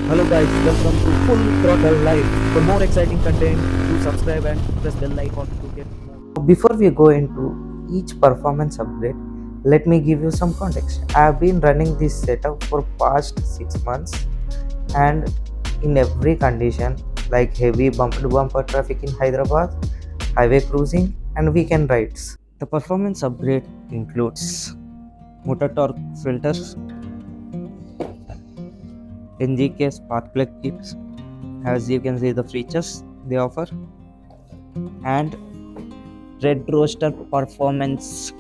Hello guys, welcome to Full Throttle Live. For more exciting content, do subscribe and press bell icon to get more. Before we go into each performance upgrade, let me give you some context. I have been running this setup for past 6 months and in every condition like heavy bumper to bumper traffic in Hyderabad, highway cruising and weekend rides. The performance upgrade includes Moto Torque filters, nGage spark plug kits, as you can see the features they offer, and Red Rooster Performance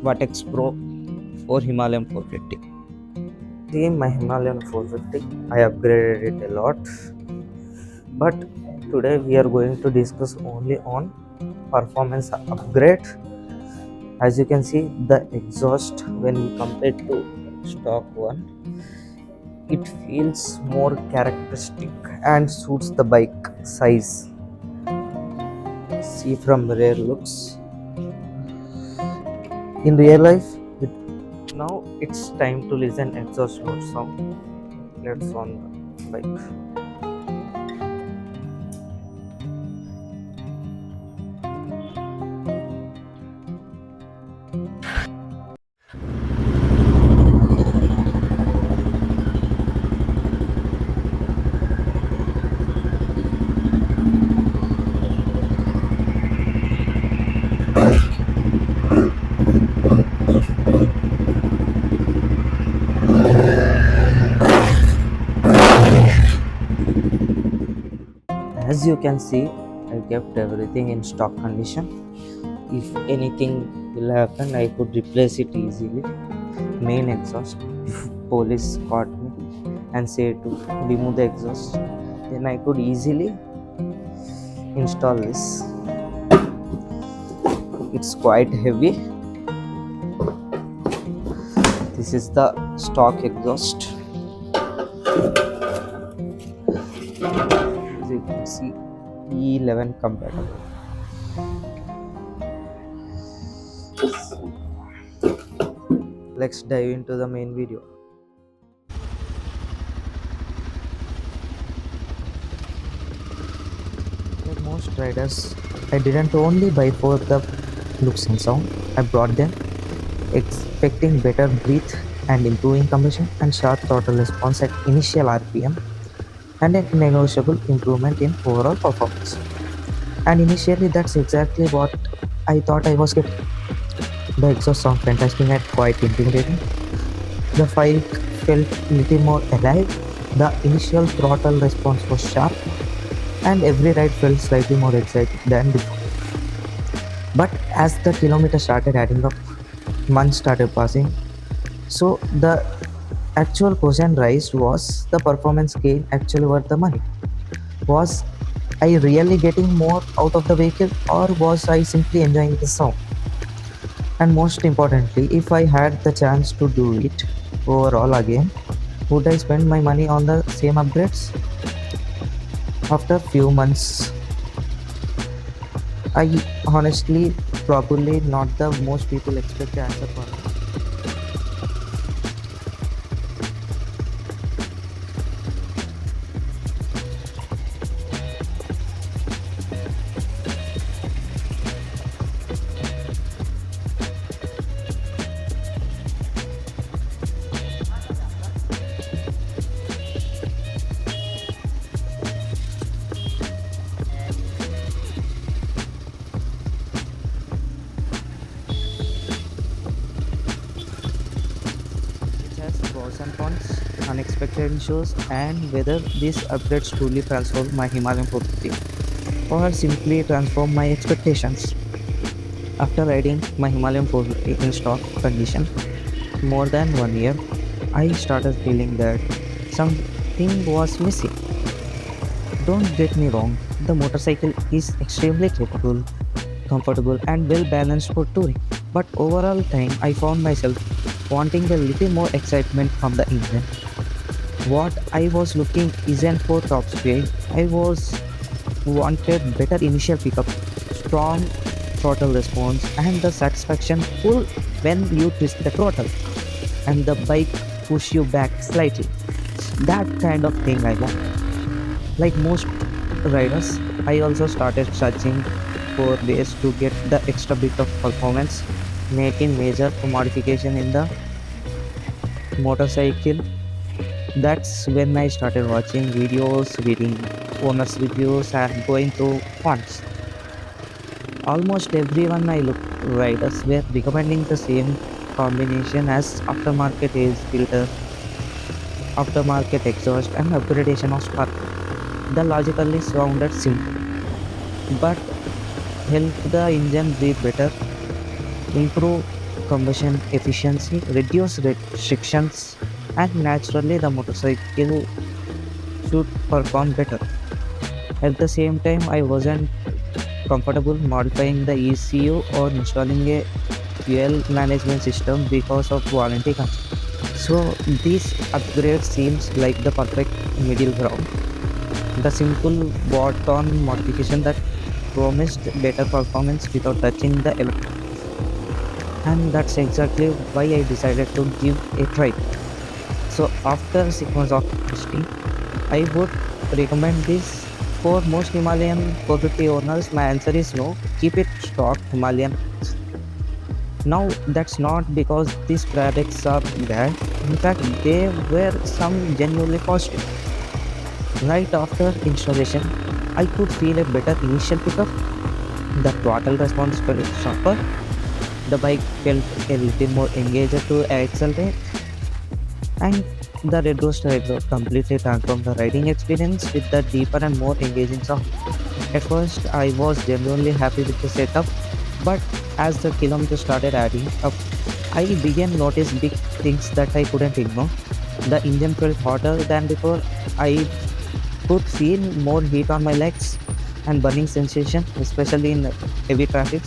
Vertex Pro for Himalayan 450. See my Himalayan 450, I upgraded it a lot, but today we are going to discuss only on performance upgrade. As you can see, the exhaust when we compare to stock one, it feels more characteristic and suits the bike size. See from the rear looks. In real life, now it's time to listen exhaust note sound. Let's on the bike. As you can see, I kept everything in stock condition. If anything will happen, I could replace it easily. Main exhaust, if police caught me and say to remove the exhaust, then I could easily install this. It's quite heavy. This is the stock exhaust. As you can see, E11 compatible. Let's dive into the main video. Like most riders, I didn't only buy for the looks and sound. I brought them expecting better breath and improving combustion and sharp throttle response at initial RPM and a negotiable improvement in overall performance. And initially, that's exactly what I thought I was getting. The exhaust sound fantastic and quite intimidating. The bike felt little more alive. The initial throttle response was sharp, and every ride felt slightly more exciting than before. But as the kilometers started adding up, months started passing. So the actual question raised was the performance gain actually worth the money? Was I really getting more out of the vehicle or was I simply enjoying the sound? And most importantly, if I had the chance to do it overall again, would I spend my money on the same upgrades? After a few months, I honestly probably not the most people expect the answer for. It has pros and cons, unexpected issues, and whether these upgrades truly transform my Himalayan 450 or simply transform my expectations. After riding my Himalayan 450 in stock condition more than 1 year, I started feeling that something was missing. Don't get me wrong, the motorcycle is extremely capable, comfortable, and well balanced for touring. But overall time, I found myself wanting a little more excitement from the engine. What I was looking isn't for top speed. I was wanted better initial pickup, strong throttle response, and the satisfaction pull when you twist the throttle and the bike push you back slightly. That kind of thing I want. Like most riders, I also started searching for ways to get the extra bit of performance, making major modification in the motorcycle. That's when I started watching videos, reading owners' reviews, and going through fonts. Almost everyone I looked riders were recommending the same combination as aftermarket air filter, aftermarket exhaust, and upgradation of spark. The logically sounded simple, but help the engine breathe better, improve combustion efficiency, reduce restrictions, and naturally the motorcycle should perform better. At the same time, I wasn't comfortable modifying the ECU or installing a fuel management system because of warranty concerns. So this upgrade seems like the perfect middle ground. The simple bought-on modification that promised better performance without touching the electronics. And that's exactly why I decided to give a try. So after a sequence of testing, I would recommend this for most Himalayan 450 owners. My answer is no. Keep it stock Himalayan. Now that's not because these products are bad. In fact, they were some genuinely positive. Right after installation, I could feel a better initial pickup. The throttle response felt sharper. The bike felt a little more engaged to accelerate, and the Red Rooster exhaust completely transformed the riding experience with the deeper and more engaging sound. At first, I was genuinely happy with the setup, but as the kilometers started adding up, I began to notice big things that I couldn't ignore. The engine felt hotter than before. I could feel more heat on my legs and burning sensation, especially in heavy traffic.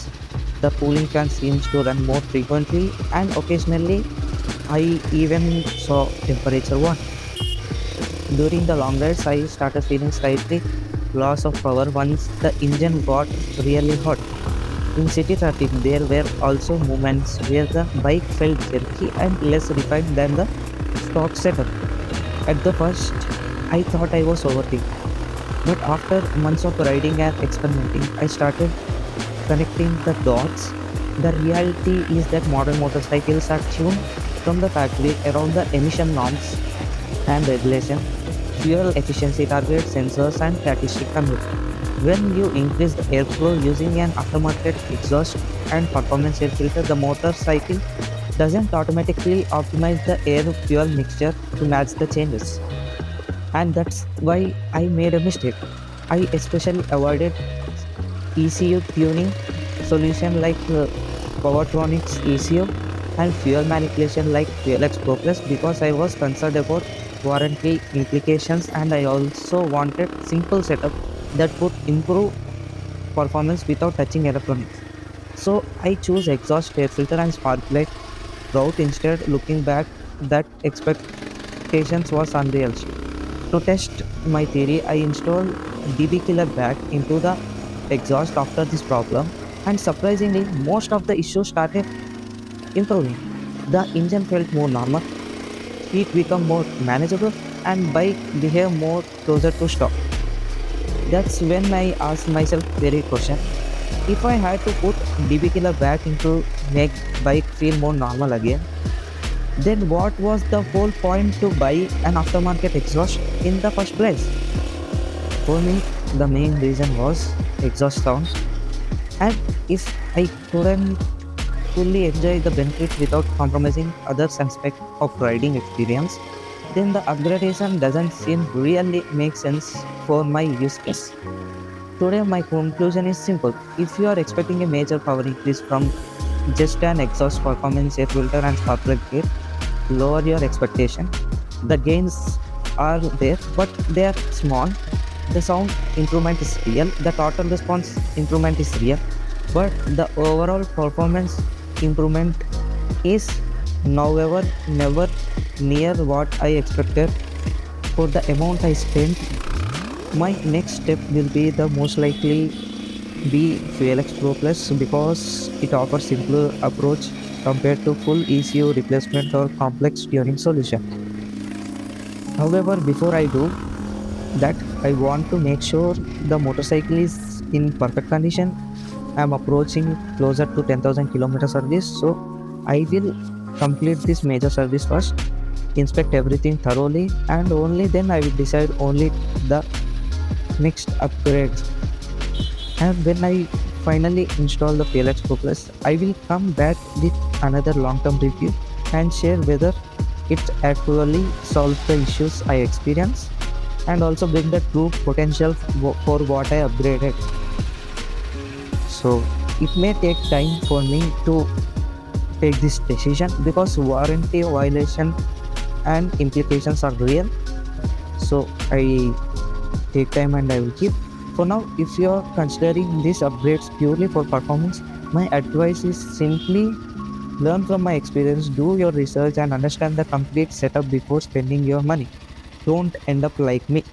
The cooling fan seems to run more frequently, and occasionally I even saw temperature one. During the long rides, I started feeling slightly loss of power once the engine got really hot. In city traffic, there were also moments where the bike felt jerky and less refined than the stock setup. At the first, I thought I was overthinking, but after months of riding and experimenting, I started connecting the dots. The reality is that modern motorcycles are tuned from the factory around the emission norms and regulation, fuel efficiency targets, sensors, and statistic commute. When you increase the airflow using an aftermarket exhaust and performance air filter, the motorcycle doesn't automatically optimize the air fuel mixture to match the changes. And that's why I made a mistake. I especially avoided ECU tuning solution like Powertronics ECU and fuel manipulation like FuelX Pro Plus because I was concerned about warranty implications, and I also wanted simple setup that would improve performance without touching electronics. So I choose exhaust air filter and spark plug route instead. Looking back, that expectations was unrealistic. To test my theory, I installed DB killer back into the exhaust after this problem, and surprisingly, most of the issues started improving. The engine felt more normal, heat became more manageable, and bike behaved more closer to stock. That's when I asked myself very question. If I had to put DB killer back into make bike feel more normal again, then what was the whole point to buy an aftermarket exhaust in the first place? For me, the main reason was exhaust sound, and if I couldn't fully enjoy the benefit without compromising other aspects of riding experience, then the upgradation doesn't seem really make sense for my use case. Today, my conclusion is simple. If you are expecting a major power increase from just an exhaust performance air filter and spark plug kit, lower your expectation. The gains are there, but they are small. The sound improvement is real, the total response improvement is real, but the overall performance improvement is however never near what I expected for the amount I spent. My next step will be the most likely be FuelX Pro Plus because it offers simpler approach compared to full ECU replacement or complex tuning solution. However, before I do that, I want to make sure the motorcycle is in perfect condition. I'm approaching closer to 10,000 kilometer service, so I will complete this major service first, inspect everything thoroughly, and only then I will decide only the next upgrade. And when I finally install the PLX Pro Plus, I will come back with another long-term review and share whether it actually solves the issues I experience and also bring the true potential for what I upgraded. So it may take time for me to take this decision because warranty violation and implications are real. So I take time and I will keep. For now, if you are considering these upgrades purely for performance, my advice is simply learn from my experience, do your research, and understand the complete setup before spending your money. Don't end up like me,